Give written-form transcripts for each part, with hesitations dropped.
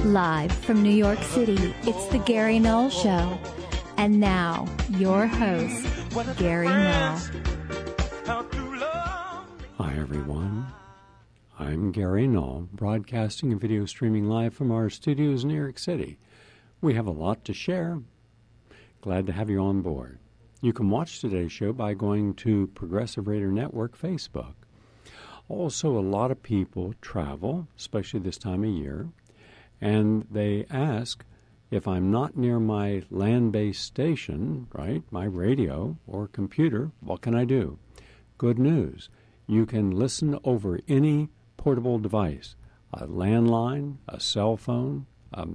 Live from New York City, it's the Gary Null Show. And now, your host, Gary Null. Hi, everyone. I'm Gary Null, broadcasting and video streaming live from our studios in New York City. We have a lot to share. Glad to have you on board. You can watch today's show by going to Progressive Radio Network Facebook. Also, a lot of people travel, especially this time of year, and they ask if I'm not near my land-based station, right, my radio or computer, what can I do? Good news. You can listen over any portable device, a landline, a cell phone, a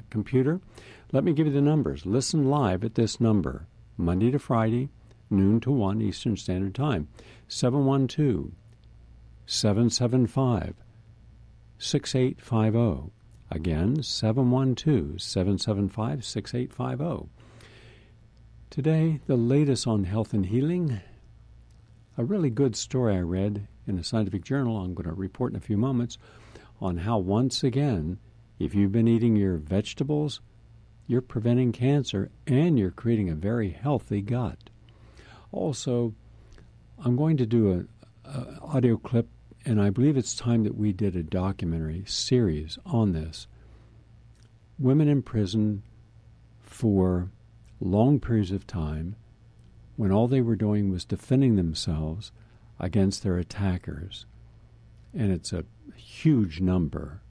computer. Let me give you the numbers. Listen live at this number, Monday to Friday, noon to 1 Eastern Standard Time, 712-775-6850. Again, 712-775-6850. Today, the latest on health and healing. A really good story I read in a scientific journal, I'm going to report in a few moments, on how once again, if you've been eating your vegetables, you're preventing cancer and you're creating a very healthy gut. Also, I'm going to do an audio clip, and I believe it's time that we did a documentary series on this. Women in prison for long periods of time when all they were doing was defending themselves against their attackers. And it's a huge number.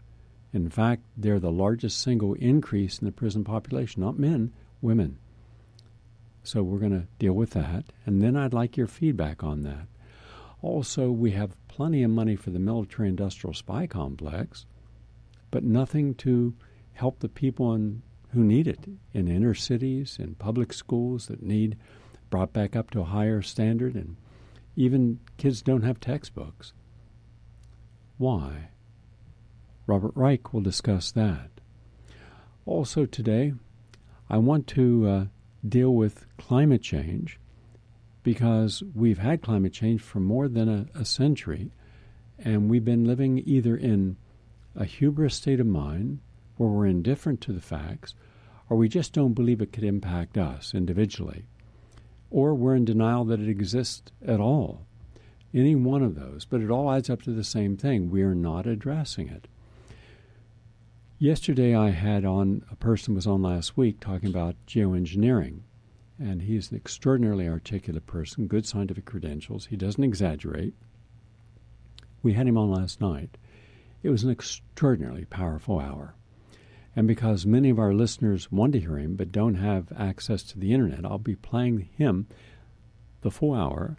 In fact, they're the largest single increase in the prison population, not men, women. So we're going to deal with that. And then I'd like your feedback on that. Also, we have plenty of money for the military-industrial spy complex, but nothing to help the people who need it in inner cities, in public schools that need brought back up to a higher standard, and even kids don't have textbooks. Why? Robert Reich will discuss that. Also today, I want to deal with climate change, because we've had climate change for more than a century, and we've been living either in a hubris state of mind, where we're indifferent to the facts, or we just don't believe it could impact us individually, or we're in denial that it exists at all. Any one of those, but it all adds up to the same thing. We are not addressing it. Yesterday I had on, a person was on last week talking about geoengineering. And he's an extraordinarily articulate person, good scientific credentials. He doesn't exaggerate. We had him on last night. It was an extraordinarily powerful hour. And because many of our listeners want to hear him but don't have access to the internet, I'll be playing him the full hour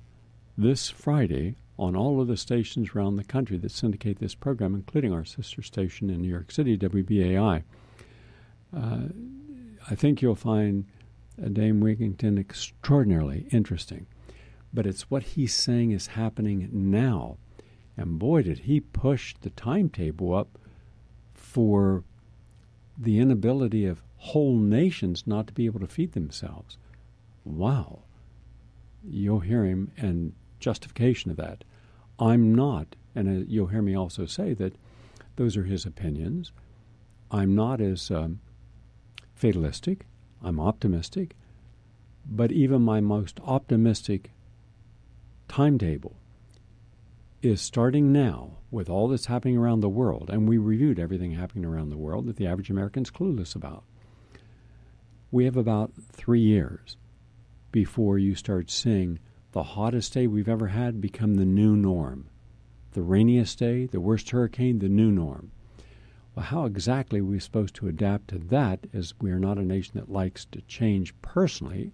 this Friday on all of the stations around the country that syndicate this program, including our sister station in New York City, WBAI. I think you'll find Dame Wigington extraordinarily interesting. But it's what he's saying is happening now. And boy, did he push the timetable up for the inability of whole nations not to be able to feed themselves. Wow. You'll hear him and justification of that. I'm not, and you'll hear me also say that those are his opinions. I'm not as fatalistic. I'm optimistic, but even my most optimistic timetable is starting now with all that's happening around the world, and we reviewed everything happening around the world that the average American's clueless about. We have about 3 years before you start seeing the hottest day we've ever had become the new norm. The rainiest day, the worst hurricane, the new norm. Well, how exactly are we supposed to adapt to that, as we are not a nation that likes to change personally?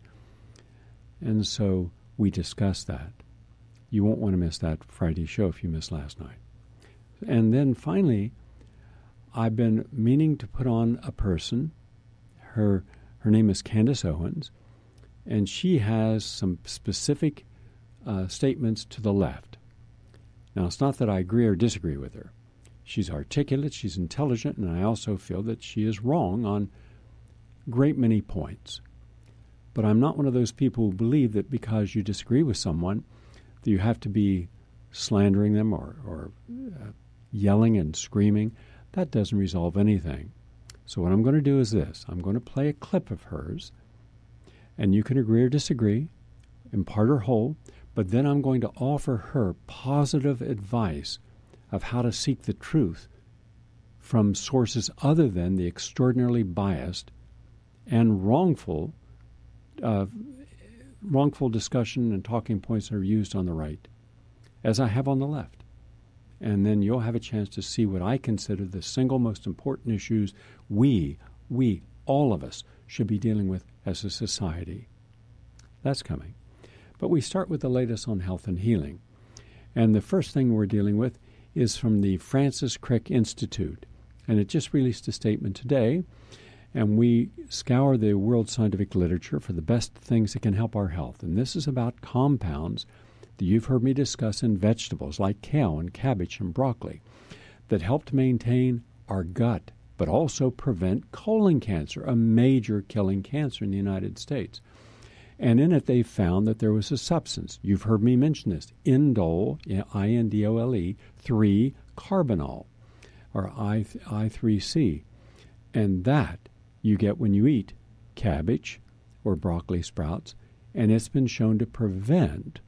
And so we discuss that. You won't want to miss that Friday show if you missed last night. And then finally, I've been meaning to put on a person. Her Her name is Candace Owens, and she has some specific statements to the left. Now, it's not that I agree or disagree with her. She's articulate, she's intelligent, and I also feel that she is wrong on a great many points. But I'm not one of those people who believe that because you disagree with someone, that you have to be slandering them or yelling and screaming. That doesn't resolve anything. So what I'm going to do is this. I'm going to play a clip of hers, and you can agree or disagree, in part or whole, but then I'm going to offer her positive advice of how to seek the truth from sources other than the extraordinarily biased and wrongful discussion and talking points that are used on the right, as I have on the left. And then you'll have a chance to see what I consider the single most important issues we, all of us, should be dealing with as a society. That's coming. But we start with the latest on health and healing. And the first thing we're dealing with is from the Francis Crick Institute. And it just released a statement today. And we scour the world scientific literature for the best things that can help our health. And this is about compounds that you've heard me discuss in vegetables like kale and cabbage and broccoli that help to maintain our gut, but also prevent colon cancer, a major killing cancer in the United States. And in it, they found that there was a substance. You've heard me mention this, indole, I-N-D-O-L-E, 3-carbinol, or I3C. And that you get when you eat cabbage or broccoli sprouts, and it's been shown to prevent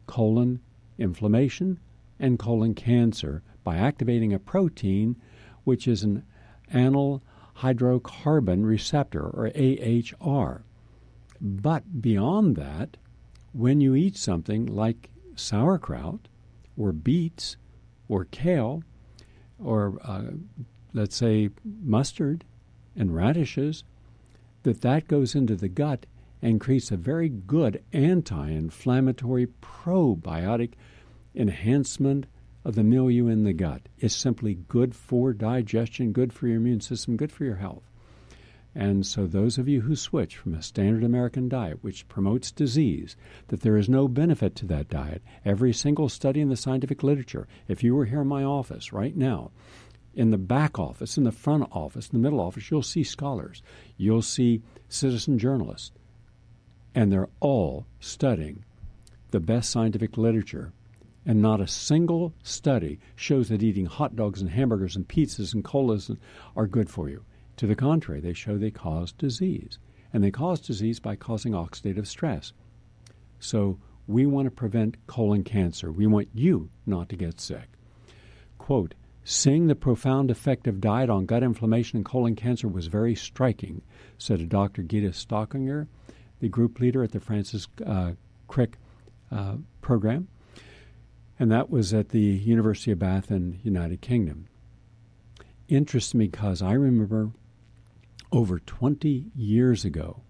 colon inflammation and colon cancer by activating a protein which is an anyl hydrocarbon receptor, or AHR. But beyond that, when you eat something like sauerkraut or beets or kale or, let's say, mustard and radishes, that goes into the gut and creates a very good anti-inflammatory probiotic enhancement of the milieu in the gut. It's simply good for digestion, good for your immune system, good for your health. And so those of you who switch from a standard American diet, which promotes disease, that there is no benefit to that diet. Every single study in the scientific literature, if you were here in my office right now, in the back office, in the front office, in the middle office, you'll see scholars. You'll see citizen journalists. And they're all studying the best scientific literature. And not a single study shows that eating hot dogs and hamburgers and pizzas and colas are good for you. To the contrary, they show they cause disease. And they cause disease by causing oxidative stress. So we want to prevent colon cancer. We want you not to get sick. Quote, seeing the profound effect of diet on gut inflammation and colon cancer was very striking, said a Dr. Gita Stockinger, the group leader at the Francis Crick program. And that was at the University of Bath in United Kingdom. Interests me because I remember over 20 years ago,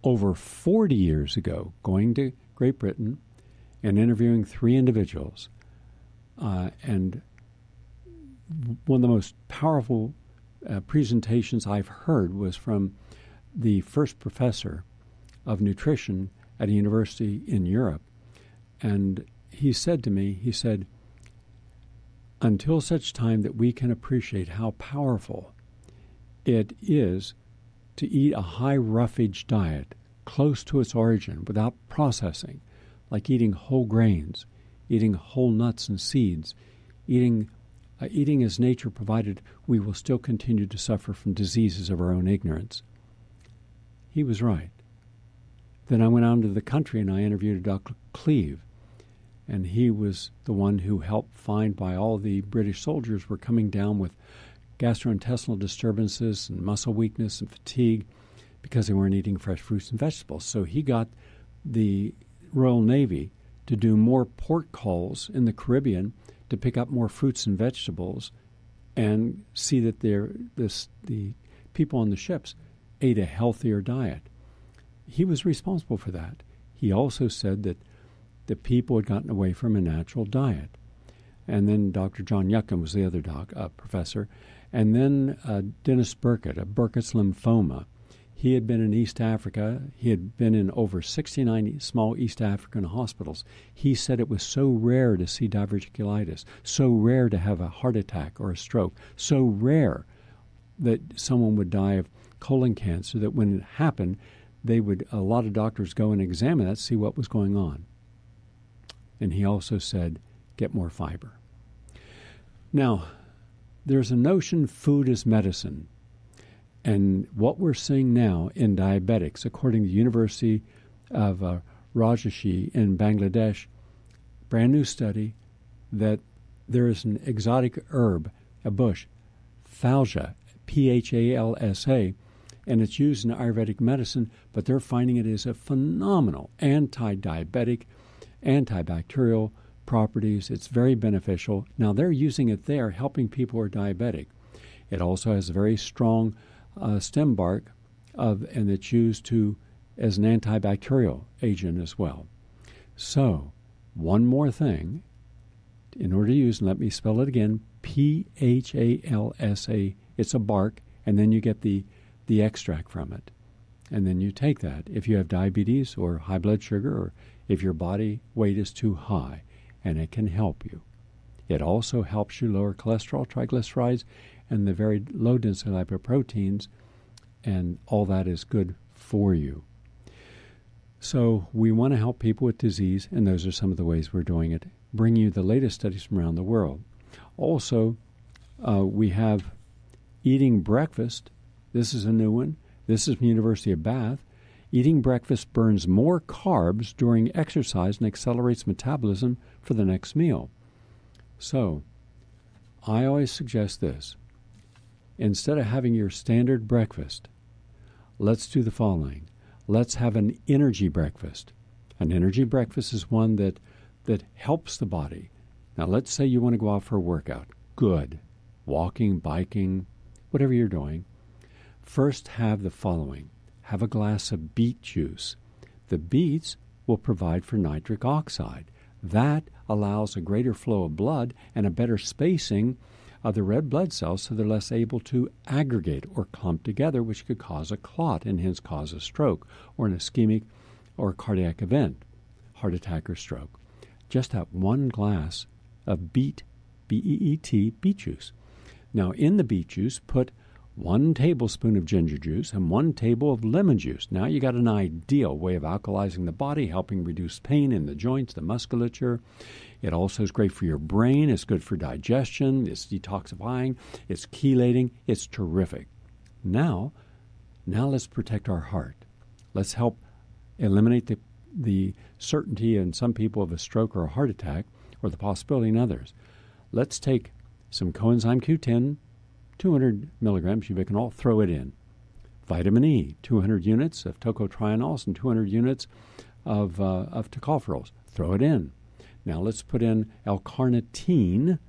over 40 years ago, going to Great Britain and interviewing 3 individuals. And one of the most powerful presentations I've heard was from the first professor of nutrition at a university in Europe. And he said to me, until such time that we can appreciate how powerful it is to eat a high roughage diet close to its origin without processing, like eating whole grains, eating whole nuts and seeds, eating as nature provided, we will still continue to suffer from diseases of our own ignorance. He was right. Then I went out into the country and I interviewed Dr. Cleve, and he was the one who helped find why all the British soldiers were coming down with gastrointestinal disturbances and muscle weakness and fatigue because they weren't eating fresh fruits and vegetables. So he got the Royal Navy to do more port calls in the Caribbean to pick up more fruits and vegetables and see that the people on the ships ate a healthier diet. He was responsible for that. He also said that the people had gotten away from a natural diet. And then Dr. John Yuckin was the other professor, And then Dennis Burkitt, of Burkitt's lymphoma. He had been in East Africa. He had been in over 69 small East African hospitals. He said it was so rare to see diverticulitis, so rare to have a heart attack or a stroke, so rare that someone would die of colon cancer that when it happened, a lot of doctors go and examine that, see what was going on. And he also said, get more fiber. Now, there's a notion food is medicine. And what we're seeing now in diabetics, according to the University of Rajshahi in Bangladesh, brand new study, that there is an exotic herb, a bush, phalsa, Phalsa, and it's used in Ayurvedic medicine, but they're finding it is a phenomenal anti-diabetic, antibacterial properties. It's very beneficial. Now, they're using it there, helping people who are diabetic. It also has a very strong stem bark, and it's used as an antibacterial agent as well. So, one more thing, in order to use, and let me spell it again, Phalsa, it's a bark, and then you get the extract from it. And then you take that if you have diabetes or high blood sugar, or if your body weight is too high, and it can help you. It also helps you lower cholesterol, triglycerides, and the very low-density lipoproteins, and all that is good for you. So we want to help people with disease, and those are some of the ways we're doing it. Bring you the latest studies from around the world. Also, we have eating breakfast. This is a new one. This is from the University of Bath. Eating breakfast burns more carbs during exercise and accelerates metabolism for the next meal. So, I always suggest this. Instead of having your standard breakfast, let's do the following. Let's have an energy breakfast. An energy breakfast is one that helps the body. Now, let's say you want to go out for a workout. Good. Walking, biking, whatever you're doing. First, have the following. Have a glass of beet juice. The beets will provide for nitric oxide. That allows a greater flow of blood and a better spacing of the red blood cells, so they're less able to aggregate or clump together, which could cause a clot and hence cause a stroke or an ischemic or cardiac event, heart attack or stroke. Just that one glass of beet, B-E-E-T, beet juice. Now, in the beet juice, put 1 tablespoon of ginger juice and 1 table of lemon juice. Now you got an ideal way of alkalizing the body, helping reduce pain in the joints, the musculature. It also is great for your brain. It's good for digestion. It's detoxifying. It's chelating. It's terrific. Now let's protect our heart. Let's help eliminate the certainty in some people of a stroke or a heart attack, or the possibility in others. Let's take some coenzyme Q10, 200 milligrams, you can all throw it in. Vitamin E, 200 units of tocotrienols and 200 units of tocopherols. Throw it in. Now let's put in L-carnitine,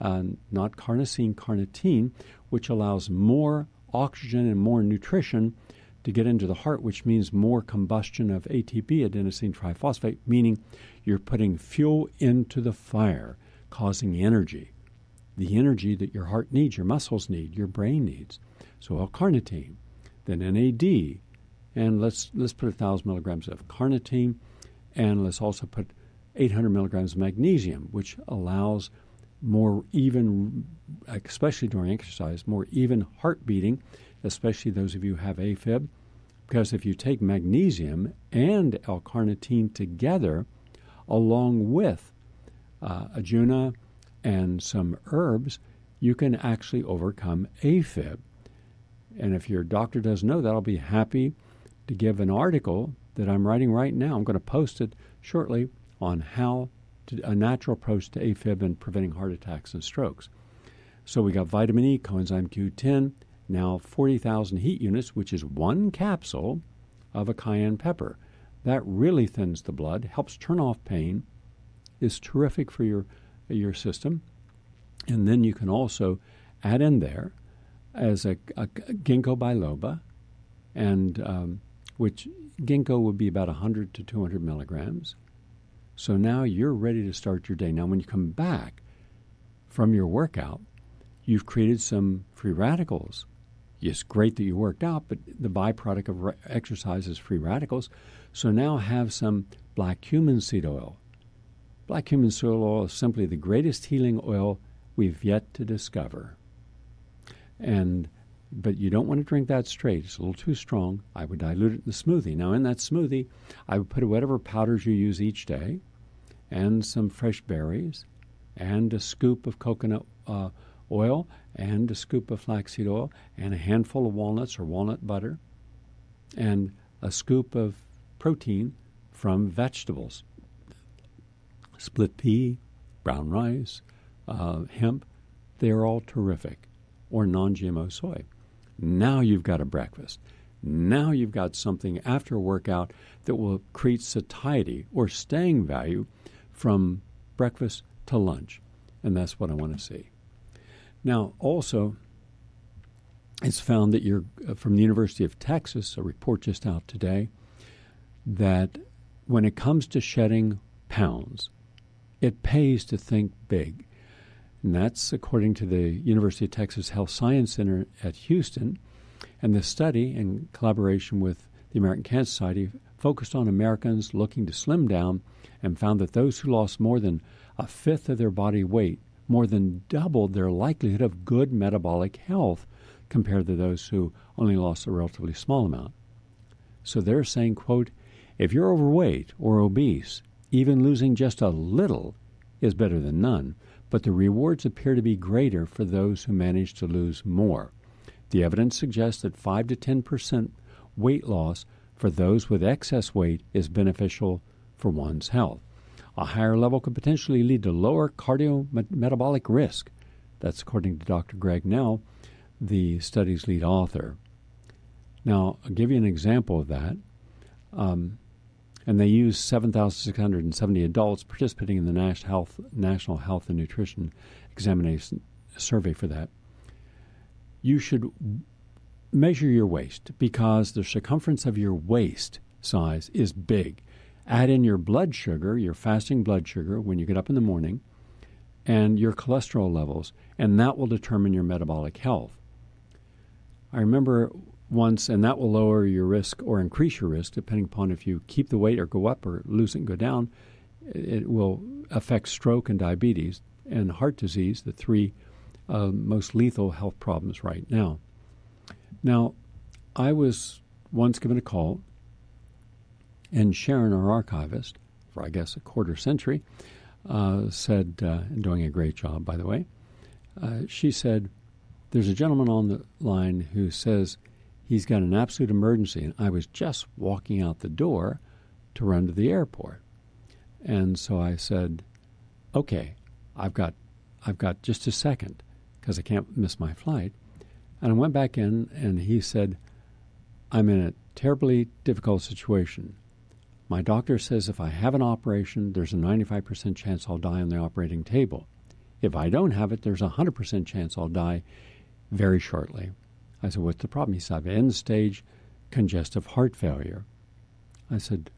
not carnosine, carnitine, which allows more oxygen and more nutrition to get into the heart, which means more combustion of ATP, adenosine triphosphate, meaning you're putting fuel into the fire, causing energy. The energy that your heart needs, your muscles need, your brain needs. So L-carnitine, then NAD, and let's put 1,000 milligrams of carnitine, and let's also put 800 milligrams of magnesium, which allows more even, especially during exercise, more even heart beating, especially those of you who have AFib, because if you take magnesium and L-carnitine together, along with Ajuna and some herbs, you can actually overcome AFib. And if your doctor doesn't know that, I'll be happy to give an article that I'm writing right now. I'm going to post it shortly on a natural approach to AFib and preventing heart attacks and strokes. So we got vitamin E, coenzyme Q10, now 40,000 heat units, which is 1 capsule of a cayenne pepper. That really thins the blood, helps turn off pain, is terrific for your system. And then you can also add in there as a ginkgo biloba, and which ginkgo would be about 100 to 200 milligrams. So now you're ready to start your day. Now when you come back from your workout, you've created some free radicals. It's great that you worked out, but the byproduct of exercise is free radicals. So now have some black cumin seed oil. Black cumin seed oil is simply the greatest healing oil we've yet to discover. But you don't want to drink that straight. It's a little too strong. I would dilute it in the smoothie. Now, in that smoothie, I would put whatever powders you use each day and some fresh berries and a scoop of coconut oil and a scoop of flaxseed oil and a handful of walnuts or walnut butter and a scoop of protein from vegetables. Split pea, brown rice, hemp, they're all terrific. Or non-GMO soy. Now you've got a breakfast. Now you've got something after a workout that will create satiety or staying value from breakfast to lunch. And that's what I want to see. Now, also, it's found that from the University of Texas, a report just out today, that when it comes to shedding pounds, it pays to think big. And that's according to the University of Texas Health Science Center at Houston. And the study, in collaboration with the American Cancer Society, focused on Americans looking to slim down and found that those who lost more than a fifth of their body weight more than doubled their likelihood of good metabolic health compared to those who only lost a relatively small amount. So they're saying, quote, if you're overweight or obese, even losing just a little is better than none. But the rewards appear to be greater for those who manage to lose more. The evidence suggests that 5 to 10% weight loss for those with excess weight is beneficial for one's health. A higher level could potentially lead to lower cardiometabolic risk. That's according to Dr. Greg Null, the study's lead author. Now, I'll give you an example of that. And they used 7,670 adults participating in the National Health and Nutrition Examination Survey for that. You should measure your waist because the circumference of your waist size is big. Add in your blood sugar, your fasting blood sugar, when you get up in the morning, and your cholesterol levels, and that will determine your metabolic health. I remember once, and that will lower your risk or increase your risk, depending upon if you keep the weight or go up or lose it and go down. It will affect stroke and diabetes and heart disease, the three most lethal health problems right now. Now, I was once given a call, and Sharon, our archivist, for I guess a quarter century, said, and doing a great job, by the way, she said, there's a gentleman on the line who says he's got an absolute emergency, and I was just walking out the door to run to the airport. And so I said, okay, I've got just a second because I can't miss my flight. And I went back in, and he said, I'm in a terribly difficult situation. My doctor says if I have an operation, there's a 95% chance I'll die on the operating table. If I don't have it, there's a 100% chance I'll die very shortly. I said, what's the problem? He said, I have end-stage congestive heart failure. I said,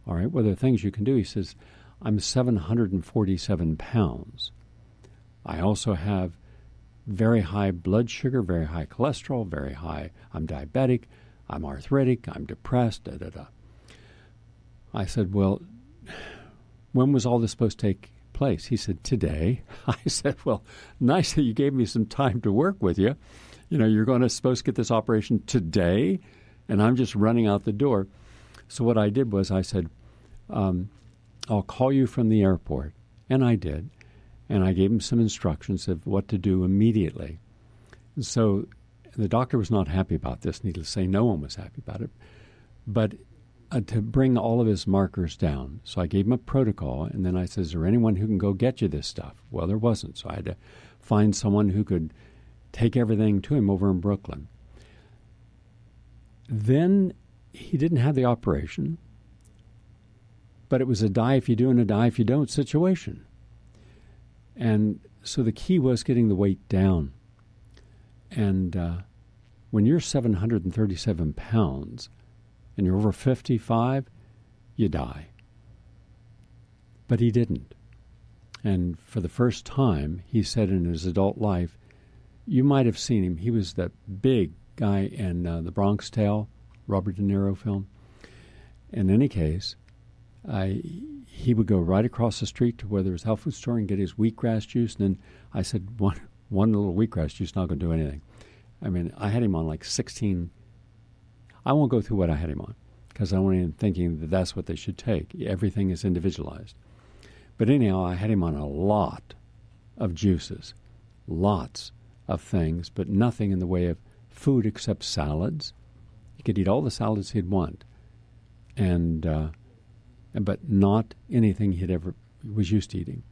all right, well, there are things you can do. He says, I'm 747 pounds. I also have very high blood sugar, very high cholesterol, very high. I'm diabetic, I'm arthritic, I'm depressed, da-da-da. I said, well, when was all this supposed to take place? He said, today. I said, well, nice that you gave me some time to work with you. You know, you're supposed to get this operation today, and I'm just running out the door. So what I did was I said, I'll call you from the airport. And I did. And I gave him some instructions of what to do immediately. And so the doctor was not happy about this. Needless to say, no one was happy about it. But to bring all of his markers down. So I gave him a protocol, and then I said, is there anyone who can go get you this stuff? Well, there wasn't. So I had to find someone who could take everything to him over in Brooklyn. Then he didn't have the operation, but it was a die if you do and a die if you don't situation. And so the key was getting the weight down. And when you're 737 pounds and you're over 55, you die. But he didn't. And for the first time, he said in his adult life, You might have seen him. He was that big guy in The Bronx Tale, Robert De Niro film. In any case, he would go right across the street to where there was a health food store and get his wheatgrass juice. And then I said, one little wheatgrass juice not going to do anything. I mean, I had him on like 16. I won't go through what I had him on because I wasn't even thinking that that's what they should take. Everything is individualized. But anyhow, I had him on a lot of juices, lots of things, but nothing in the way of food except salads. He could eat all the salads he'd want, but not anything he'd ever was used to eating.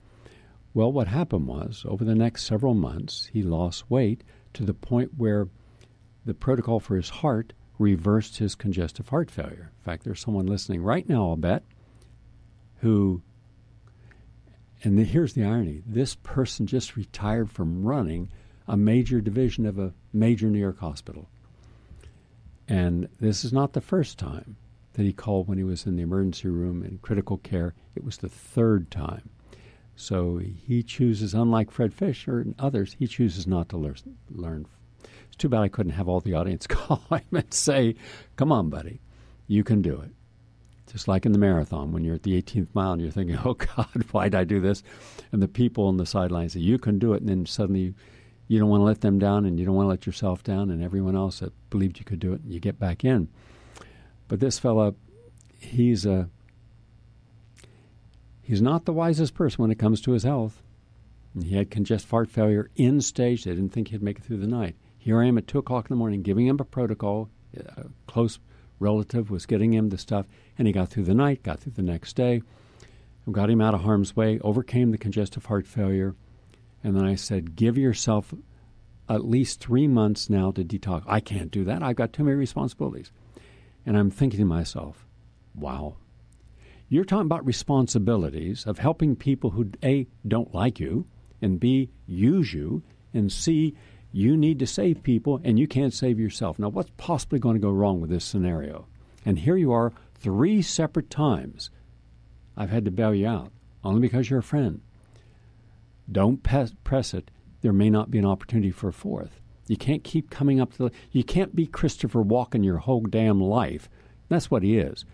Well, what happened was, over the next several months, he lost weight to the point where the protocol for his heart reversed his congestive heart failure. In fact, there's someone listening right now, I'll bet, who, and here's the irony, this person just retired from running a major division of a major New York hospital. And this is not the first time that he called when he was in the emergency room in critical care. It was the third time. So he chooses, unlike Fred Fisher and others, he chooses not to learn. It's too bad I couldn't have all the audience call him and say, come on, buddy, you can do it. Just like in the marathon, when you're at the 18th mile and you're thinking, oh, God, why'd I do this? And the people on the sidelines say, you can do it. And then suddenly you don't want to let them down and you don't want to let yourself down and everyone else that believed you could do it, and you get back in. But this fella, he's not the wisest person when it comes to his health. And he had congestive heart failure in stage. They didn't think he'd make it through the night. Here I am at 2 o'clock in the morning giving him a protocol. A close relative was getting him the stuff, and he got through the night, got through the next day, got him out of harm's way, overcame the congestive heart failure. And then I said, give yourself at least 3 months now to detox. I can't do that. I've got too many responsibilities. And I'm thinking to myself, wow, you're talking about responsibilities of helping people who, A, don't like you, and B, use you, and C, you need to save people, and you can't save yourself. Now, what's possibly going to go wrong with this scenario? And here you are 3 separate times. I've had to bail you out, only because you're a friend. Don't press it. There may not be an opportunity for a fourth. You can't keep coming up to you can't be Christopher Walken your whole damn life. That's what he is.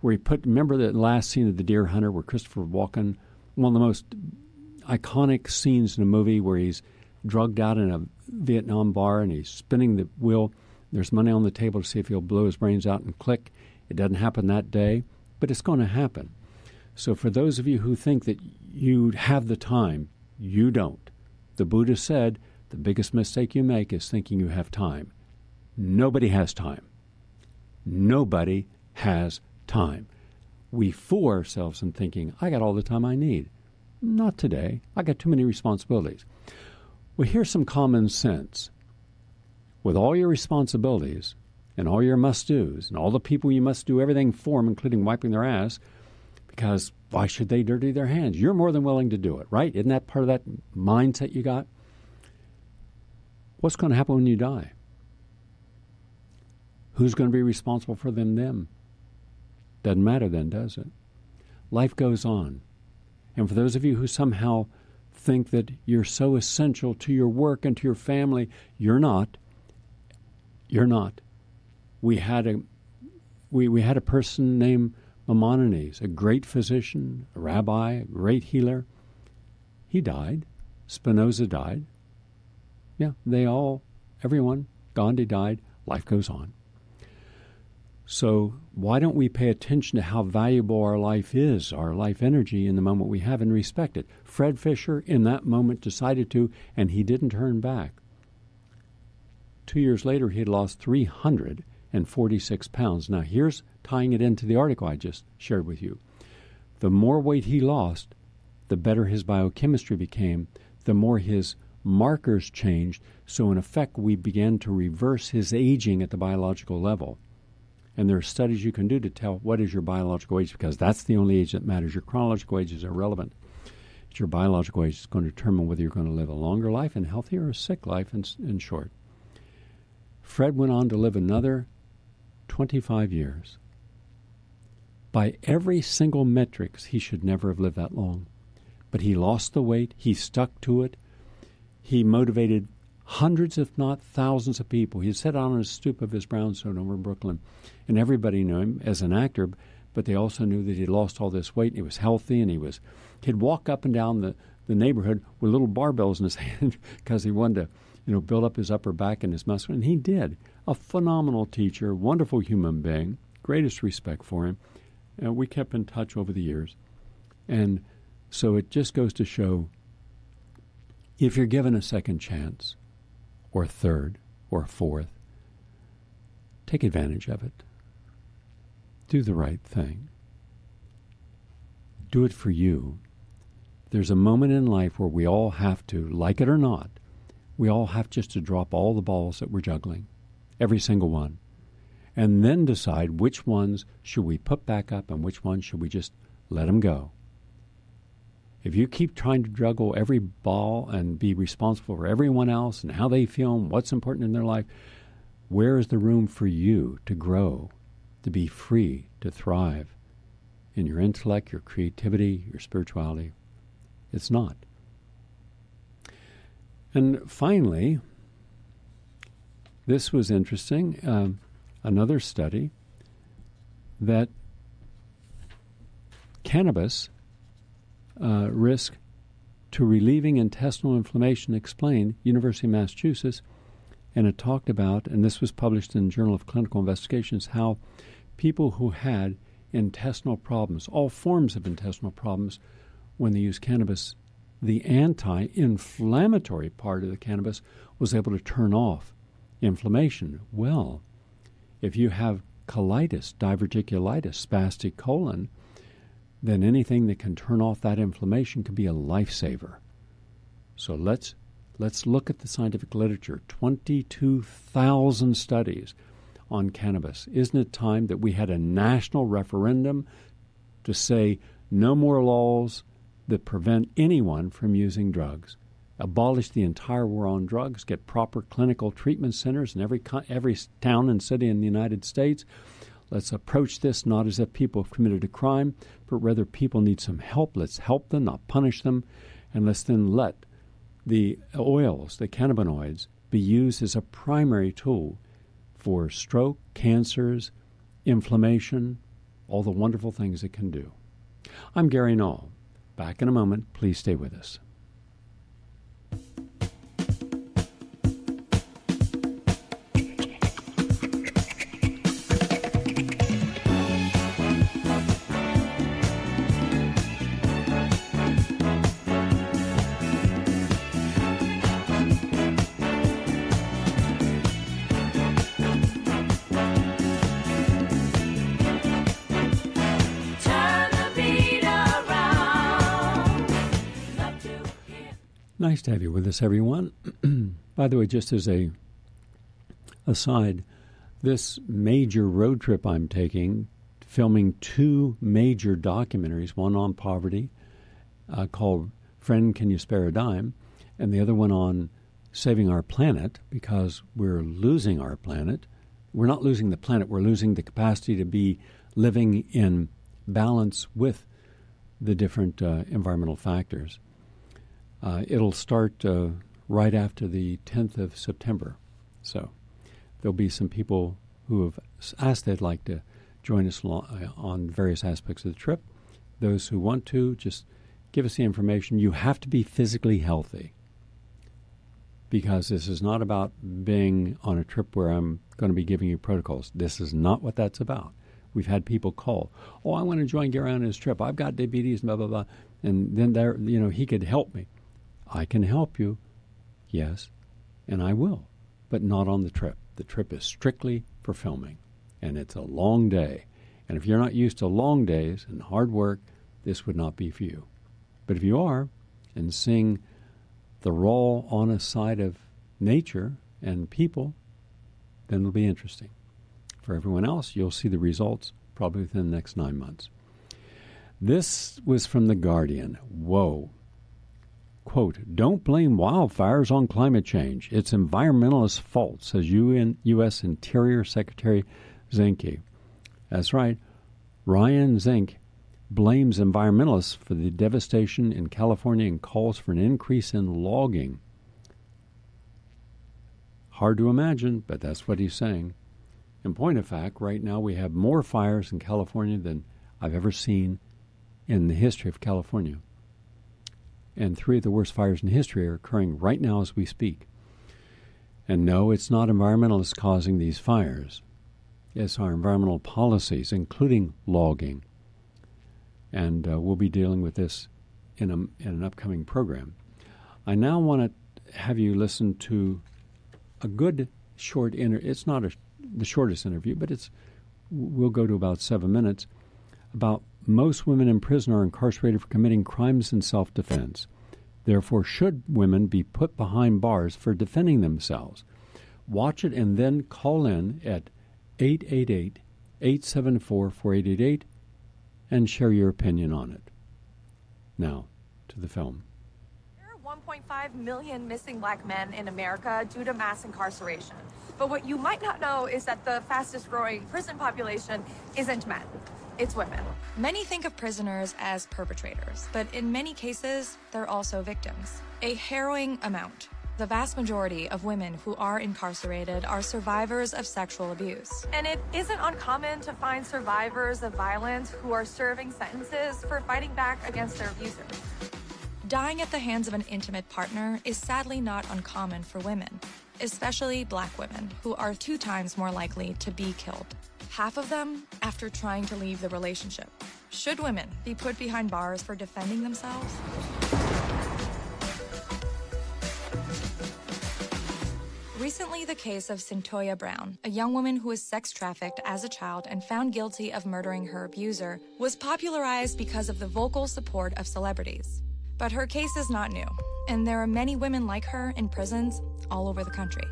Where he remember the last scene of The Deer Hunter where Christopher Walken, one of the most iconic scenes in a movie where he's drugged out in a Vietnam bar and he's spinning the wheel. There's money on the table to see if he'll blow his brains out and click. It doesn't happen that day, but it's going to happen. So for those of you who think that you have the time, you don't. The Buddha said the biggest mistake you make is thinking you have time. Nobody has time. Nobody has time. We fool ourselves in thinking, I got all the time I need. Not today. I got too many responsibilities. Well, here's some common sense. With all your responsibilities and all your must-dos and all the people you must do everything for them, including wiping their ass, because why should they dirty their hands? You're more than willing to do it, right? Isn't that part of that mindset you got? What's going to happen when you die? Who's going to be responsible for them? Doesn't matter then, does it? Life goes on. And for those of you who somehow think that you're so essential to your work and to your family, you're not. You're not. We had a person named Maimonides, a great physician, a rabbi, a great healer. He died. Spinoza died. Yeah, everyone. Gandhi died. Life goes on. So why don't we pay attention to how valuable our life is, our life energy in the moment we have, and respect it? Fred Fisher in that moment decided to, and he didn't turn back. 2 years later, he had lost 346 pounds. Now, here's tying it into the article I just shared with you. The more weight he lost, the better his biochemistry became, the more his markers changed. So, in effect, we began to reverse his aging at the biological level. And there are studies you can do to tell what is your biological age, because that's the only age that matters. Your chronological age is irrelevant. It's your biological age that's going to determine whether you're going to live a longer life and healthier or a sick life in short. Fred went on to live another 25 years. By every single metric, he should never have lived that long. But he lost the weight. He stuck to it. He motivated hundreds, if not thousands of people. He'd sit on the stoop of his brownstone over in Brooklyn, and everybody knew him as an actor, but they also knew that he'd lost all this weight, and he was healthy, and he'd walk up and down the neighborhood with little barbells in his hand because he wanted to, build up his upper back and his muscle, and he did. A phenomenal teacher, wonderful human being, greatest respect for him. And we kept in touch over the years. And so it just goes to show, if you're given a second chance, or a third, or a fourth, take advantage of it. Do the right thing. Do it for you. There's a moment in life where we all have to, like it or not, we all have just to drop all the balls that we're juggling, every single one, and then decide which ones should we put back up and which ones should we just let them go. If you keep trying to juggle every ball and be responsible for everyone else and how they feel and what's important in their life, where is the room for you to grow, to be free, to thrive in your intellect, your creativity, your spirituality? It's not. And finally, this was interesting, another study that cannabis risk to relieving intestinal inflammation explained, University of Massachusetts, and it talked about, and this was published in the Journal of Clinical Investigations, how people who had intestinal problems, all forms of intestinal problems, when they used cannabis, the anti-inflammatory part of the cannabis was able to turn off inflammation. Well, if you have colitis, diverticulitis, spastic colon, then anything that can turn off that inflammation could be a lifesaver. So let's look at the scientific literature. 22,000 studies on cannabis. Isn't it time that we had a national referendum to say no more laws that prevent anyone from using drugs? Abolish the entire war on drugs, get proper clinical treatment centers in every town and city in the United States. Let's approach this not as if people have committed a crime, but rather people need some help. Let's help them, not punish them. And let's then let the oils, the cannabinoids, be used as a primary tool for stroke, cancers, inflammation, all the wonderful things it can do. I'm Gary Null. Back in a moment. Please stay with us. Nice to have you with us, everyone. By the way, just as a aside, this major road trip I'm taking, filming 2 major documentaries, one on poverty called Friend, Can You Spare a Dime, and the other one on saving our planet, because we're losing our planet. We're not losing the planet, we're losing the capacity to be living in balance with the different environmental factors. It'll start right after the 10th of September. So there'll be some people who have asked they'd like to join us on various aspects of the trip. Those who want to, just give us the information. You have to be physically healthy, because this is not about being on a trip where I'm going to be giving you protocols. This is not what that's about. We've had people call, "Oh, I want to join Gary on his trip. I've got diabetes, blah, blah, blah." And then he could help me. I can help you, yes, and I will, but not on the trip. The trip is strictly for filming, and it's a long day. And if you're not used to long days and hard work, this would not be for you. But if you are, and seeing the raw, honest side of nature and people, then it'll be interesting. For everyone else, you'll see the results probably within the next 9 months. This was from The Guardian. Whoa. Quote, "Don't blame wildfires on climate change. It's environmentalists' fault," says U.S. Interior Secretary Zinke. That's right. Ryan Zink blames environmentalists for the devastation in California and calls for an increase in logging. Hard to imagine, but that's what he's saying. In point of fact, right now we have more fires in California than I've ever seen in the history of California. And 3 of the worst fires in history are occurring right now as we speak. And no, it's not environmentalists causing these fires. It's our environmental policies, including logging. And we'll be dealing with this in an upcoming program. I now want to have you listen to a good short interview. It's not the shortest interview, but we'll go to about 7 minutes, about most women in prison are incarcerated for committing crimes in self-defense. Therefore, should women be put behind bars for defending themselves? Watch it and then call in at 888-874-4888 and share your opinion on it. Now, to the film. There are 1.5 million missing black men in America due to mass incarceration. But what you might not know is that the fastest growing prison population isn't men. It's women. Many think of prisoners as perpetrators, but in many cases, they're also victims. A harrowing amount. The vast majority of women who are incarcerated are survivors of sexual abuse. And it isn't uncommon to find survivors of violence who are serving sentences for fighting back against their abusers. Dying at the hands of an intimate partner is sadly not uncommon for women, especially black women, who are 2 times more likely to be killed. Half of them after trying to leave the relationship. Should women be put behind bars for defending themselves? Recently, the case of Cyntoia Brown, a young woman who was sex trafficked as a child and found guilty of murdering her abuser, was popularized because of the vocal support of celebrities. But her case is not new, and there are many women like her in prisons all over the country.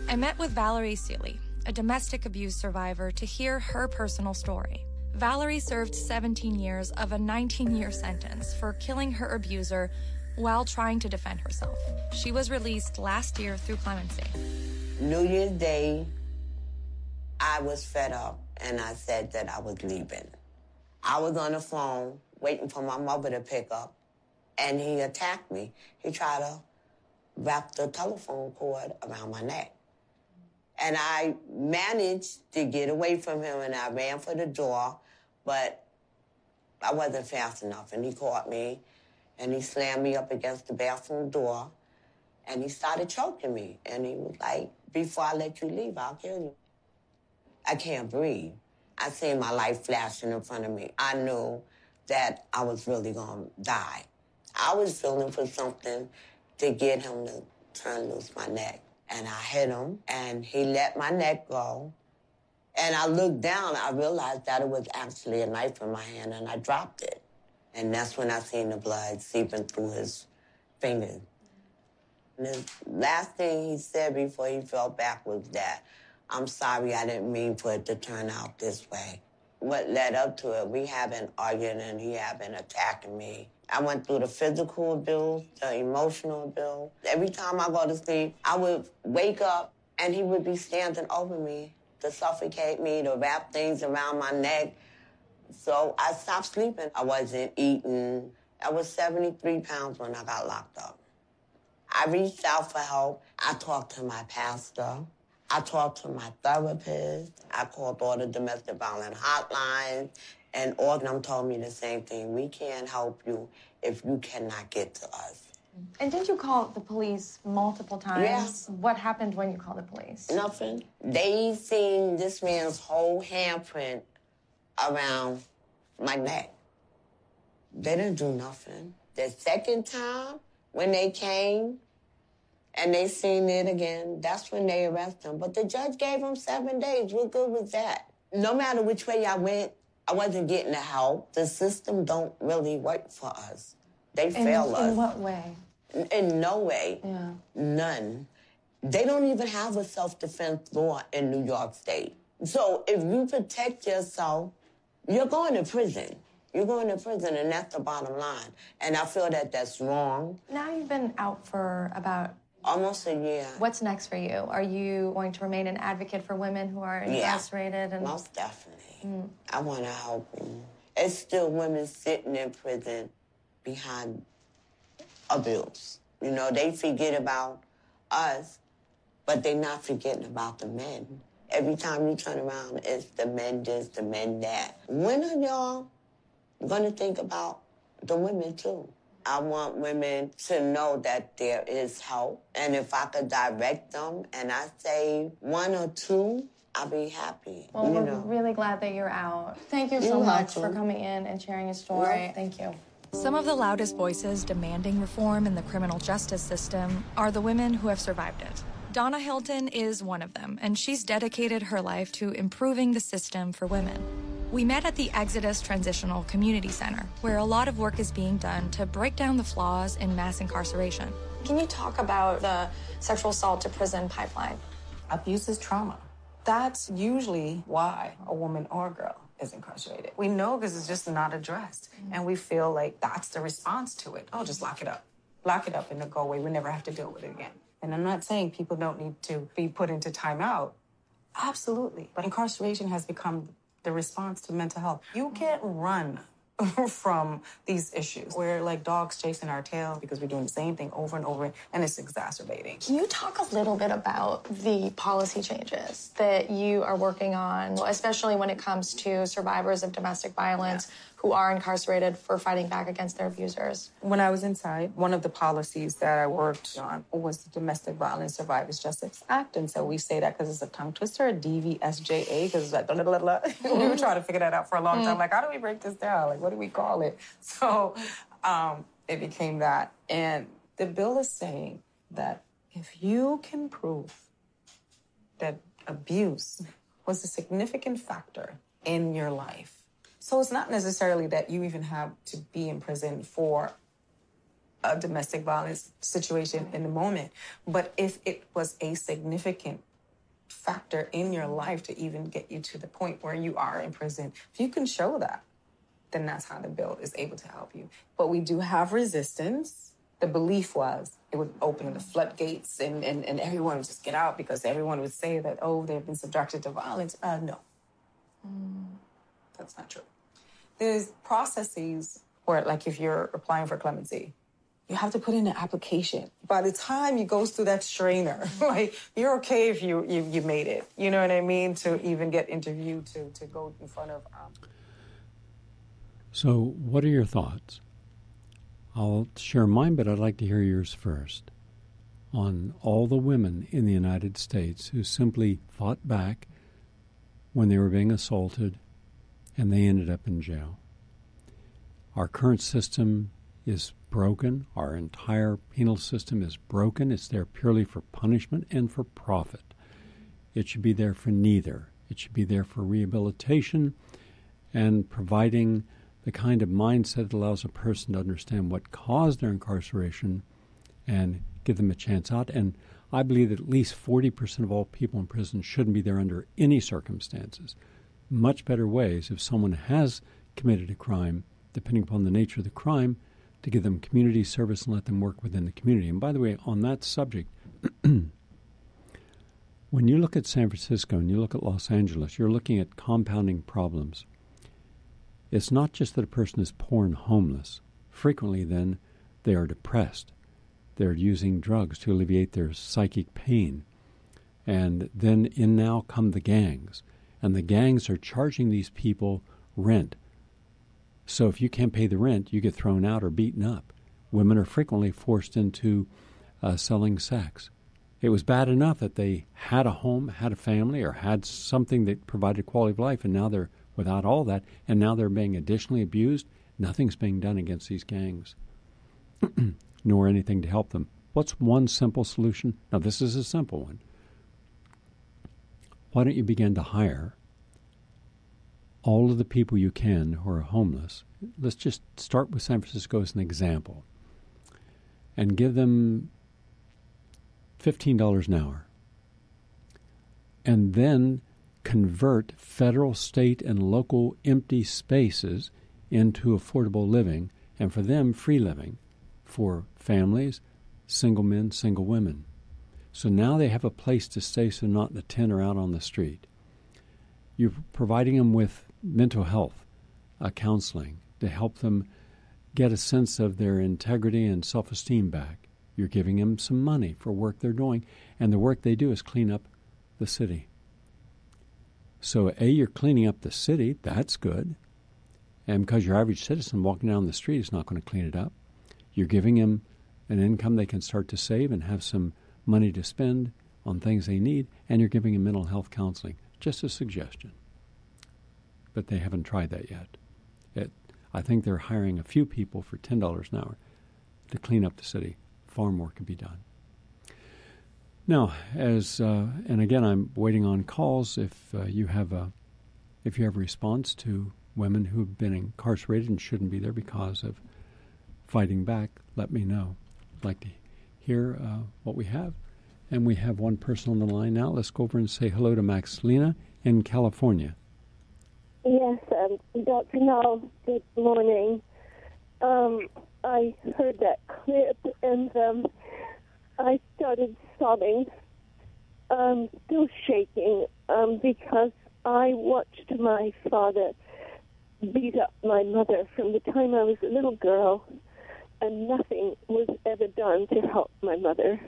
I met with Valerie Seeley, a domestic abuse survivor, to hear her personal story. Valerie served 17 years of a 19-year sentence for killing her abuser while trying to defend herself. She was released last year through clemency. New Year's Day, I was fed up and I said that I was leaving. I was on the phone waiting for my mother to pick up, and he attacked me. He tried to wrap the telephone cord around my neck. And I managed to get away from him, and I ran for the door, but I wasn't fast enough, and he caught me, and he slammed me up against the bathroom door, and he started choking me, and he was like, "Before I let you leave, I'll kill you." I can't breathe. I seen my life flashing in front of me. I knew that I was really going to die. I was feeling for something to get him to turn loose my neck. And I hit him, and he let my neck go. And I looked down, I realized that it was actually a knife in my hand, and I dropped it. And that's when I seen the blood seeping through his fingers. And the last thing he said before he fell back was that, "I'm sorry, I didn't mean for it to turn out this way." What led up to it, we had been arguing, and he had been attacking me. I went through the physical abuse, the emotional abuse. Every time I go to sleep, I would wake up, and he would be standing over me to suffocate me, to wrap things around my neck. So I stopped sleeping. I wasn't eating. I was 73 pounds when I got locked up. I reached out for help. I talked to my pastor. I talked to my therapist. I called all the domestic violence hotlines, and all of them told me the same thing. We can't help you if you cannot get to us. And did you call the police multiple times? Yes. What happened when you called the police? Nothing. They seen this man's whole handprint around my neck. They didn't do nothing. The second time, when they came and they seen it again, that's when they arrested him. But the judge gave him 7 days. What good was that? No matter which way I went, I wasn't getting the help. The system don't really work for us. They fail us. In what way? In no way. Yeah. None. They don't even have a self-defense law in New York State. So if you protect yourself, you're going to prison. You're going to prison, and that's the bottom line. And I feel that that's wrong. Now you've been out for about... Almost a year. What's next for you? Are you going to remain an advocate for women who are incarcerated? Yeah, most definitely. I want to help them. It's still women sitting in prison behind abuse. You know, they forget about us but they're not forgetting about the men. Every time you turn around, it's the men this, the men that. When are y'all gonna think about the women too? I want women to know that there is help, and if I could direct them and I say 1 or 2, I'll be happy. Well, we're really glad that you're out. Thank you so much for coming in and sharing your story. Thank you. Some of the loudest voices demanding reform in the criminal justice system are the women who have survived it. Donna Hilton is one of them, and she's dedicated her life to improving the system for women. We met at the Exodus Transitional Community Center, where a lot of work is being done to break down the flaws in mass incarceration. Can you talk about the sexual assault to prison pipeline? Abuse is trauma. That's usually why a woman or a girl is incarcerated. We know because it's just not addressed. And we feel like that's the response to it. Oh, just lock it up. Lock it up and it'll go away. We never have to deal with it again. And I'm not saying people don't need to be put into timeout. Absolutely. But incarceration has become the response to mental health. You can't run from these issues. We're like dogs chasing our tail because we're doing the same thing over and over, and it's exacerbating. Can you talk a little bit about the policy changes that you are working on, especially when it comes to survivors of domestic violence who are incarcerated for fighting back against their abusers? When I was inside, one of the policies that I worked on was the Domestic Violence Survivors Justice Act. And so we say that because it's a tongue twister, DVSJA, because it's like, blah, blah, blah, blah. We were trying to figure that out for a long time. Like, how do we break this down? Like, what do we call it? So it became that. And the bill is saying that if you can prove that abuse was a significant factor in your life, so it's not necessarily that you even have to be in prison for a domestic violence situation in the moment, but if it was a significant factor in your life to even get you to the point where you are in prison, if you can show that, then that's how the bill is able to help you. But we do have resistance. The belief was it would open the floodgates and everyone would just get out because everyone would say that, oh, they've been subjected to violence. No. That's not true. There's processes where, like, if you're applying for clemency, you have to put in an application. By the time you go through that strainer, like, you're okay if you made it. You know what I mean? To even get interviewed, to go in front of... So what are your thoughts? I'll share mine, but I'd like to hear yours first. On all the women in the United States who simply fought back when they were being assaulted, and they ended up in jail. Our current system is broken. Our entire penal system is broken. It's there purely for punishment and for profit. It should be there for neither. It should be there for rehabilitation and providing the kind of mindset that allows a person to understand what caused their incarceration and give them a chance out. And I believe that at least 40% of all people in prison shouldn't be there under any circumstances. Much better ways, if someone has committed a crime, depending upon the nature of the crime, to give them community service and let them work within the community. And by the way, on that subject, when you look at San Francisco and you look at Los Angeles, you're looking at compounding problems. It's not just that a person is poor and homeless. Frequently, then, they are depressed. They're using drugs to alleviate their psychic pain. And then in now come the gangs. And the gangs are charging these people rent. So if you can't pay the rent, you get thrown out or beaten up. Women are frequently forced into selling sex. It was bad enough that they had a home, had a family, or had something that provided quality of life, and now they're without all that, and now they're being additionally abused. Nothing's being done against these gangs, nor anything to help them. What's one simple solution? Now, this is a simple one. Why don't you begin to hire all of the people you can who are homeless? Let's just start with San Francisco as an example and give them $15 an hour. And then convert federal, state, and local empty spaces into affordable living, and for them, free living for families, single men, single women. So now they have a place to stay, so not in the tent or out on the street. You're providing them with mental health counseling to help them get a sense of their integrity and self-esteem back. You're giving them some money for work they're doing, and the work they do is clean up the city. So, you're cleaning up the city. That's good. And because your average citizen walking down the street is not going to clean it up, you're giving them an income they can start to save and have some money to spend on things they need, and you're giving them mental health counseling. Just a suggestion. But they haven't tried that yet. I think they're hiring a few people for $10 an hour to clean up the city. Far more can be done. Now, and again, I'm waiting on calls. If you have a response to women who have been incarcerated and shouldn't be there because of fighting back, let me know. I'd like to hear what we have. And we have one person on the line now. Let's go over and say hello to Maxlina in California. Yes, Dr. Null, good morning. I heard that clip, and I started sobbing, still shaking, because I watched my father beat up my mother from the time I was a little girl, and nothing was ever done to help my mother.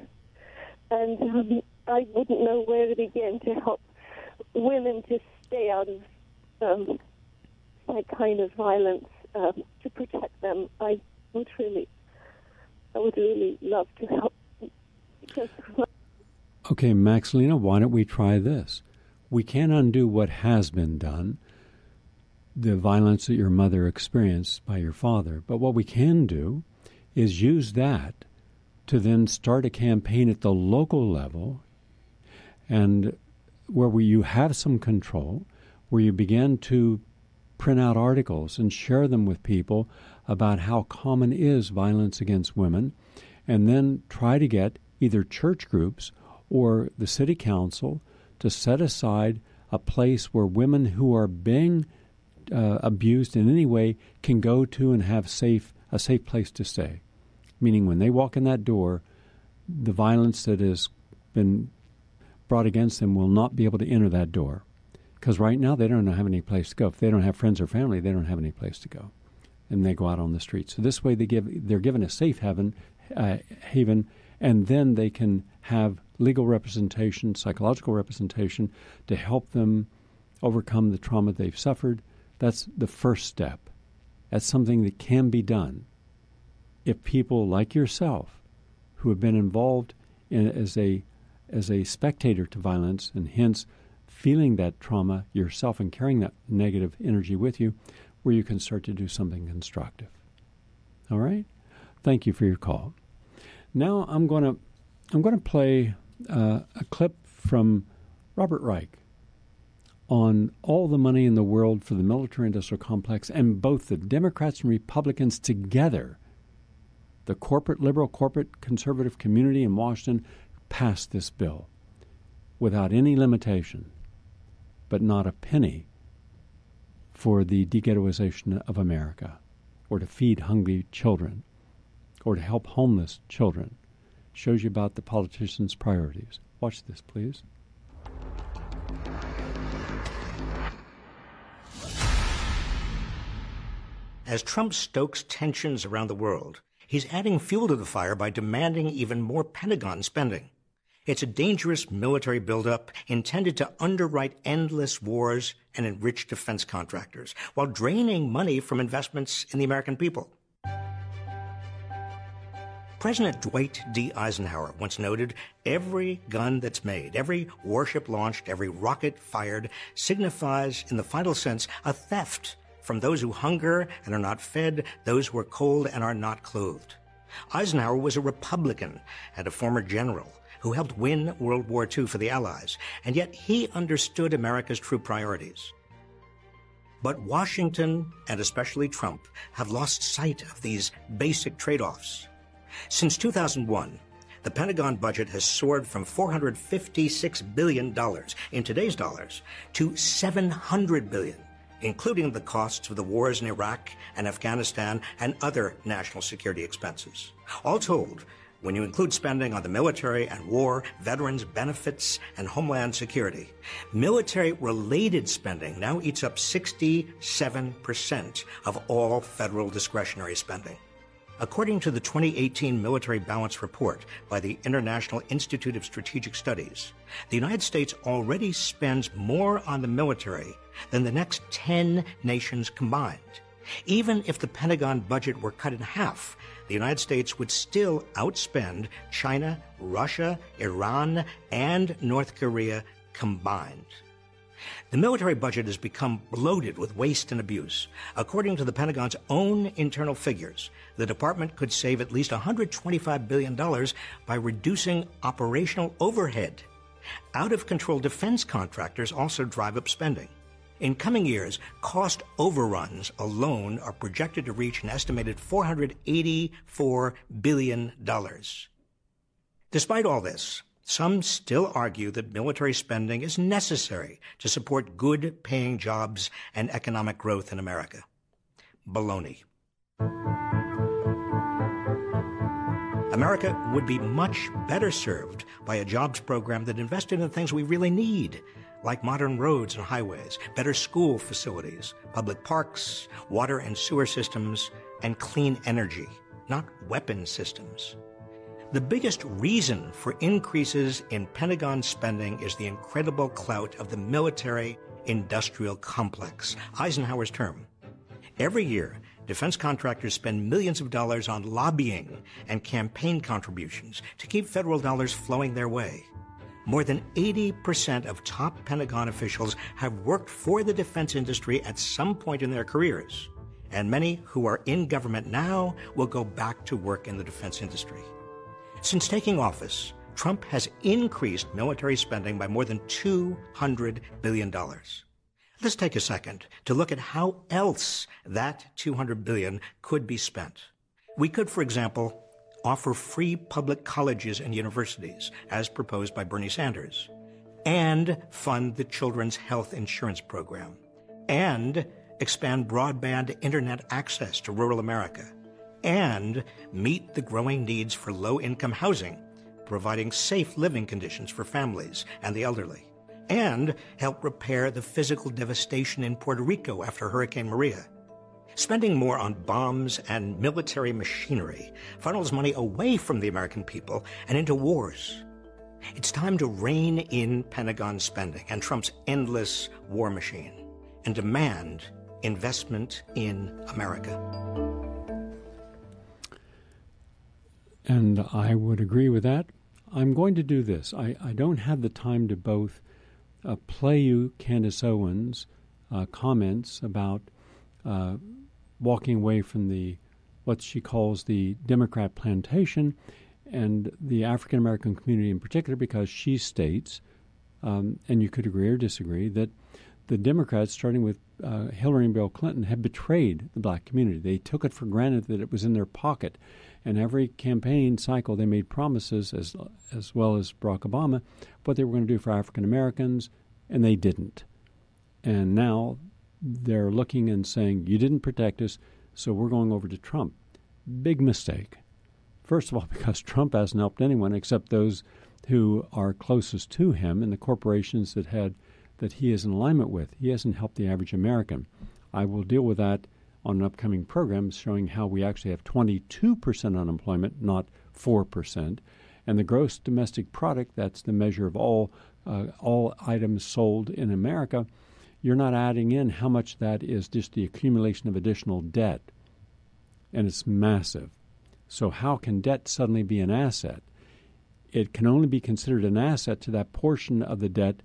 And I wouldn't know where to begin to help women to stay out of that kind of violence, to protect them. I would really love to help. Okay, Maxlina, why don't we try this? We can't undo what has been done, the violence that your mother experienced by your father. But what we can do is use that to then start a campaign at the local level, and where you have some control, where you begin to print out articles and share them with people about how common is violence against women, and then try to get either church groups or the city council to set aside a place where women who are being abused in any way can go to and have a safe place to stay. Meaning when they walk in that door, the violence that has been brought against them will not be able to enter that door. Because right now they don't have any place to go. If they don't have friends or family, they don't have any place to go. And they go out on the street. So this way they're given a safe haven, and then they can have legal representation, psychological representation to help them overcome the trauma they've suffered. That's the first step. That's something that can be done. If people like yourself, who have been involved as a spectator to violence, and hence feeling that trauma yourself and carrying that negative energy with you, where you can start to do something constructive. All right? Thank you for your call. Now I'm going to play a clip from Robert Reich on all the money in the world for the military-industrial complex, and both the Democrats and Republicans together, the corporate liberal, corporate conservative community in Washington, passed this bill without any limitation, but not a penny for the de-ghettoization of America, or to feed hungry children, or to help homeless children. Shows you about the politicians' priorities. Watch this, please. As Trump stokes tensions around the world, he's adding fuel to the fire by demanding even more Pentagon spending. It's a dangerous military buildup intended to underwrite endless wars and enrich defense contractors, while draining money from investments in the American people. President Dwight D. Eisenhower once noted, "Every gun that's made, every warship launched, every rocket fired signifies, in the final sense, a theft from those who hunger and are not fed, those who are cold and are not clothed." Eisenhower was a Republican and a former general who helped win World War II for the Allies, and yet he understood America's true priorities. But Washington, and especially Trump, have lost sight of these basic trade-offs. Since 2001, the Pentagon budget has soared from $456 billion in today's dollars to $700 billion, including the costs of the wars in Iraq and Afghanistan and other national security expenses. All told, when you include spending on the military and war, veterans benefits, and homeland security, military-related spending now eats up 67% of all federal discretionary spending. According to the 2018 Military Balance Report by the International Institute of Strategic Studies, the United States already spends more on the military than the next 10 nations combined. Even if the Pentagon budget were cut in half, the United States would still outspend China, Russia, Iran, and North Korea combined. The military budget has become bloated with waste and abuse. According to the Pentagon's own internal figures, the department could save at least $125 billion by reducing operational overhead. Out-of-control defense contractors also drive up spending. In coming years, cost overruns alone are projected to reach an estimated $484 billion. Despite all this, some still argue that military spending is necessary to support good-paying jobs and economic growth in America. Baloney. America would be much better served by a jobs program that invested in things we really need, like modern roads and highways, better school facilities, public parks, water and sewer systems, and clean energy, not weapon systems. The biggest reason for increases in Pentagon spending is the incredible clout of the military-industrial complex, Eisenhower's term. Every year, defense contractors spend millions of dollars on lobbying and campaign contributions to keep federal dollars flowing their way. More than 80% of top Pentagon officials have worked for the defense industry at some point in their careers, and many who are in government now will go back to work in the defense industry. Since taking office, Trump has increased military spending by more than $200 billion. Let's take a second to look at how else that $200 billion could be spent. We could, for example, offer free public colleges and universities, as proposed by Bernie Sanders, and fund the Children's Health Insurance Program, and expand broadband internet access to rural America, and meet the growing needs for low-income housing, providing safe living conditions for families and the elderly, and help repair the physical devastation in Puerto Rico after Hurricane Maria. Spending more on bombs and military machinery funnels money away from the American people and into wars. It's time to rein in Pentagon spending and Trump's endless war machine and demand investment in America. And I would agree with that. I'm going to do this. I don't have the time to both play you Candace Owens' comments about walking away from the what she calls the Democrat plantation and the African American community in particular, because she states, and you could agree or disagree, that the Democrats, starting with Hillary and Bill Clinton, have betrayed the black community. They took it for granted that it was in their pocket. And every campaign cycle, they made promises, as well as Barack Obama, what they were going to do for African Americans, and they didn't. And now they're looking and saying, you didn't protect us, so we're going over to Trump. Big mistake. First of all, because Trump hasn't helped anyone except those who are closest to him and the corporations that he is in alignment with. He hasn't helped the average American. I will deal with that on an upcoming program showing how we actually have 22% unemployment, not 4%. And the gross domestic product, that's the measure of all items sold in America, you're not adding in how much that is just the accumulation of additional debt. And it's massive. So how can debt suddenly be an asset? It can only be considered an asset to that portion of the debt,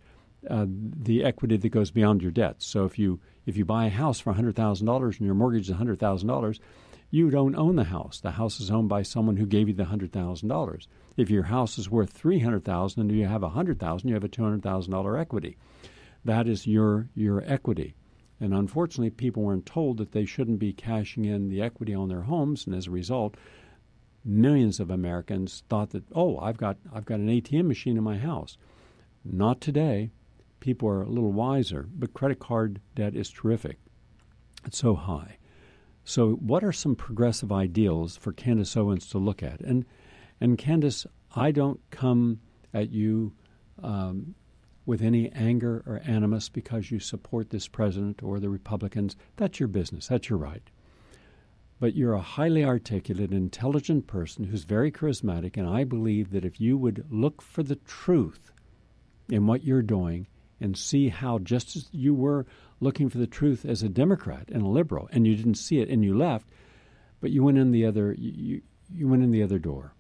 the equity that goes beyond your debt. So if you buy a house for $100,000 and your mortgage is $100,000, you don't own the house. The house is owned by someone who gave you the $100,000. If your house is worth $300,000 and you have $100,000, you have a $200,000 equity. That is your equity. And unfortunately, people weren't told that they shouldn't be cashing in the equity on their homes, and as a result, millions of Americans thought that, I've got an ATM machine in my house. Not today. People are a little wiser, but credit card debt is terrific. It's so high. So what are some progressive ideals for Candace Owens to look at? And Candace, I don't come at you with any anger or animus because you support this president or the Republicans. That's your business. That's your right. but you're a highly articulate, intelligent person who's very charismatic, and I believe that if you would look for the truth in what you're doing and see how, just as you were looking for the truth as a Democrat and a liberal, and you didn't see it and you left, but you went in the other you went in the other door.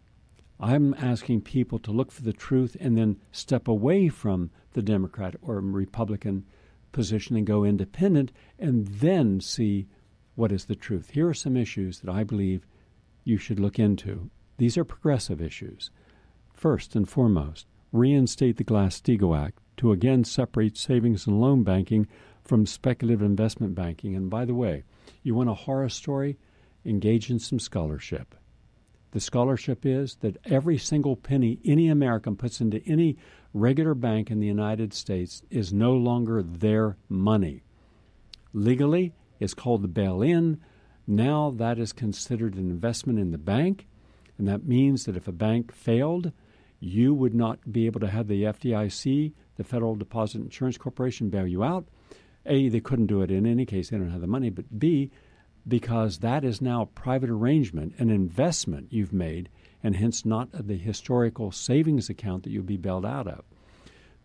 I'm asking people to look for the truth and then step away from the Democrat or Republican position and go independent and then see what is the truth. Here are some issues that I believe you should look into. These are progressive issues. First and foremost, reinstate the Glass-Steagall Act to again separate savings and loan banking from speculative investment banking. And by the way, you want a horror story? Engage in some scholarship. The scholarship is that every single penny any American puts into any regular bank in the United States is no longer their money. Legally, it's called the bail-in. Now that is considered an investment in the bank, and that means that if a bank failed, you would not be able to have the FDIC, the Federal Deposit Insurance Corporation, bail you out. A, they couldn't do it in any case, they don't have the money, but B, because that is now a private arrangement, an investment you've made, and hence not the historical savings account that you'll be bailed out of.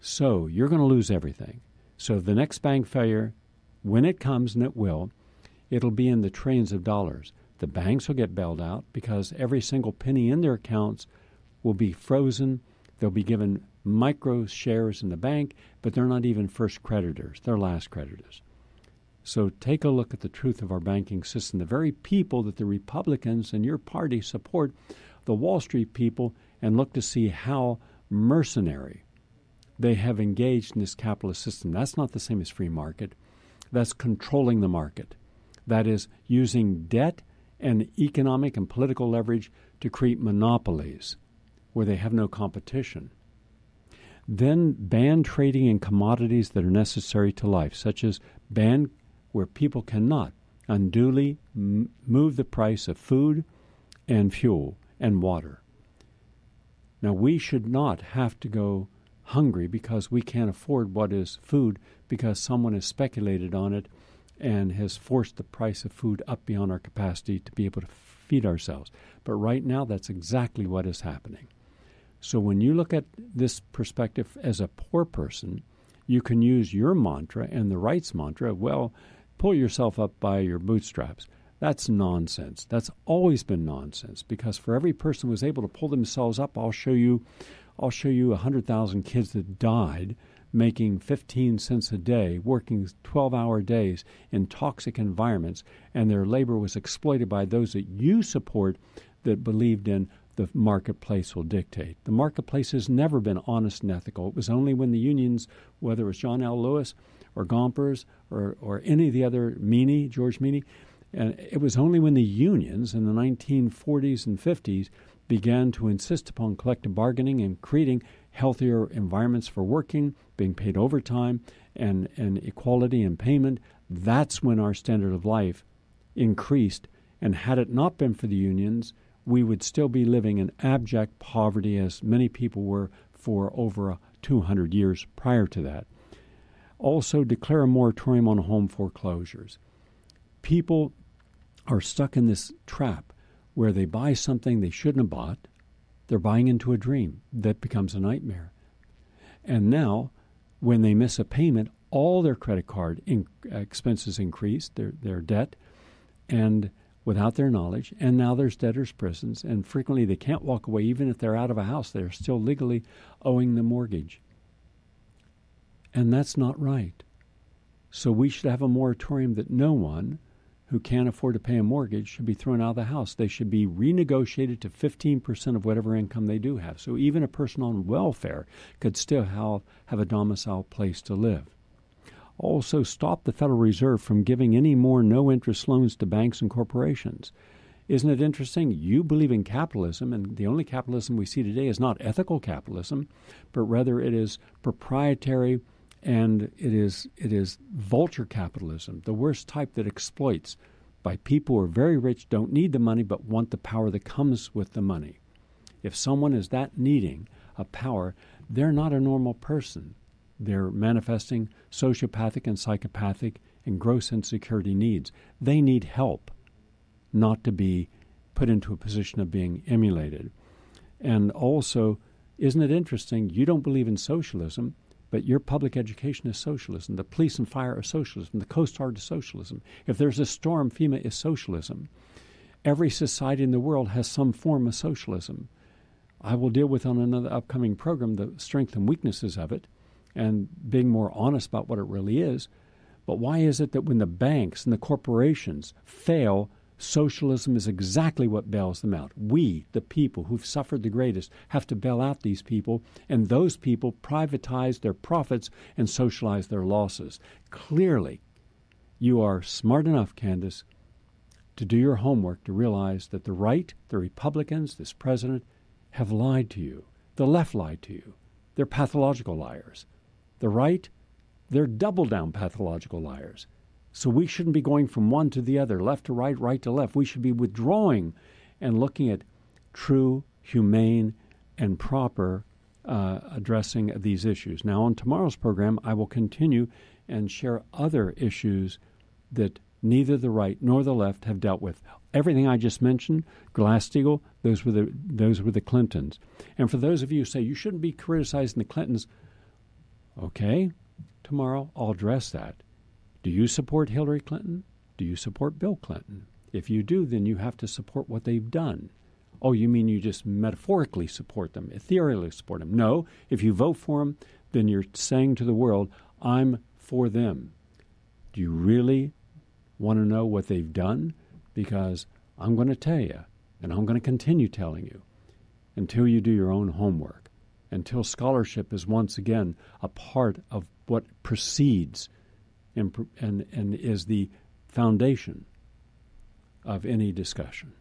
So you're going to lose everything. So the next bank failure, when it comes, and it will, it'll be in the trillions of dollars. The banks will get bailed out because every single penny in their accounts will be frozen. They'll be given micro shares in the bank, but they're not even first creditors. They're last creditors. So take a look at the truth of our banking system. The very people that the Republicans and your party support, the Wall Street people, and look to see how mercenary they have engaged in this capitalist system. That's not the same as free market. That's controlling the market. That is using debt and economic and political leverage to create monopolies where they have no competition. Then ban trading in commodities that are necessary to life, such as ban where people cannot unduly move the price of food and fuel and water. Now, we should not have to go hungry because we can't afford what is food because someone has speculated on it and has forced the price of food up beyond our capacity to be able to feed ourselves. But right now, that's exactly what is happening. So when you look at this perspective as a poor person, you can use your mantra and the right's mantra, well, pull yourself up by your bootstraps. That's nonsense. That's always been nonsense because for every person who was able to pull themselves up, I'll show you 100,000 kids that died making 15 cents a day, working 12-hour days in toxic environments, and their labor was exploited by those that you support that believed in the marketplace will dictate. The marketplace has never been honest and ethical. It was only when the unions, whether it was John L. Lewis or Gompers or any of the other George Meany, and it was only when the unions in the 1940s and 50s began to insist upon collective bargaining and creating healthier environments for working, being paid overtime, and equality in payment. That's when our standard of life increased. And had it not been for the unions, we would still be living in abject poverty, as many people were for over 200 years prior to that. Also, declare a moratorium on home foreclosures. People are stuck in this trap where they buy something they shouldn't have bought. They're buying into a dream that becomes a nightmare. And now, when they miss a payment, all their credit card expenses increase, their debt, and without their knowledge. And now there's debtors' prisons, and frequently they can't walk away. Even if they're out of a house, they're still legally owing the mortgage. And that's not right. So we should have a moratorium that no one who can't afford to pay a mortgage should be thrown out of the house. They should be renegotiated to 15% of whatever income they do have. So even a person on welfare could still have a domicile place to live. Also, stop the Federal Reserve from giving any more no-interest loans to banks and corporations. Isn't it interesting? You believe in capitalism, and the only capitalism we see today is not ethical capitalism, but rather it is proprietary, and it is vulture capitalism, the worst type that exploits by people who are very rich, don't need the money, but want the power that comes with the money. If someone is that needing of power, they're not a normal person. They're manifesting sociopathic and psychopathic and gross insecurity needs. They need help, not to be put into a position of being emulated. And also, isn't it interesting, you don't believe in socialism, but your public education is socialism. The police and fire are socialism. The Coast Guard is socialism. If there's a storm, FEMA is socialism. Every society in the world has some form of socialism. I will deal with on another upcoming program the strengths and weaknesses of it and being more honest about what it really is. But why is it that when the banks and the corporations fail, socialism is exactly what bails them out? We, the people who've suffered the greatest, have to bail out these people, and those people privatize their profits and socialize their losses. Clearly, you are smart enough, Candace, to do your homework to realize that the right, the Republicans, this president, have lied to you. The left lied to you. They're pathological liars. The right, they're double-down pathological liars. So we shouldn't be going from one to the other, left to right, right to left. We should be withdrawing and looking at true, humane, and proper addressing of these issues. Now, on tomorrow's program, I will continue and share other issues that neither the right nor the left have dealt with. Everything I just mentioned, Glass-Steagall, those were the Clintons. And for those of you who say you shouldn't be criticizing the Clintons, okay, tomorrow I'll address that. Do you support Hillary Clinton? Do you support Bill Clinton? If you do, then you have to support what they've done. Oh, you mean you just metaphorically support them, ethereally support them? No, if you vote for them, then you're saying to the world, I'm for them. Do you really want to know what they've done? Because I'm going to tell you, and I'm going to continue telling you, until you do your own homework, until scholarship is once again a part of what precedes and is the foundation of any discussion.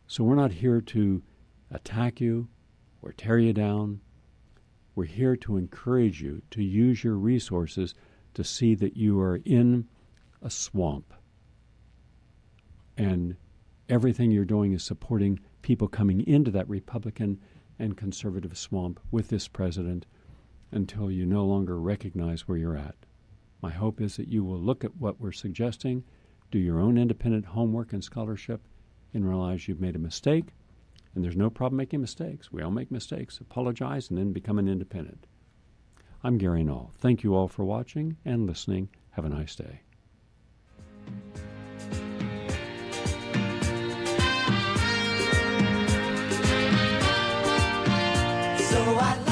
So we're not here to attack you or tear you down. We're here to encourage you to use your resources to see that you are in a swamp. And everything you're doing is supporting people coming into that Republican and conservative swamp with this president until you no longer recognize where you're at. My hope is that you will look at what we're suggesting, do your own independent homework and scholarship, and realize you've made a mistake. And there's no problem making mistakes. We all make mistakes. Apologize and then become an independent. I'm Gary Null. Thank you all for watching and listening. Have a nice day. So I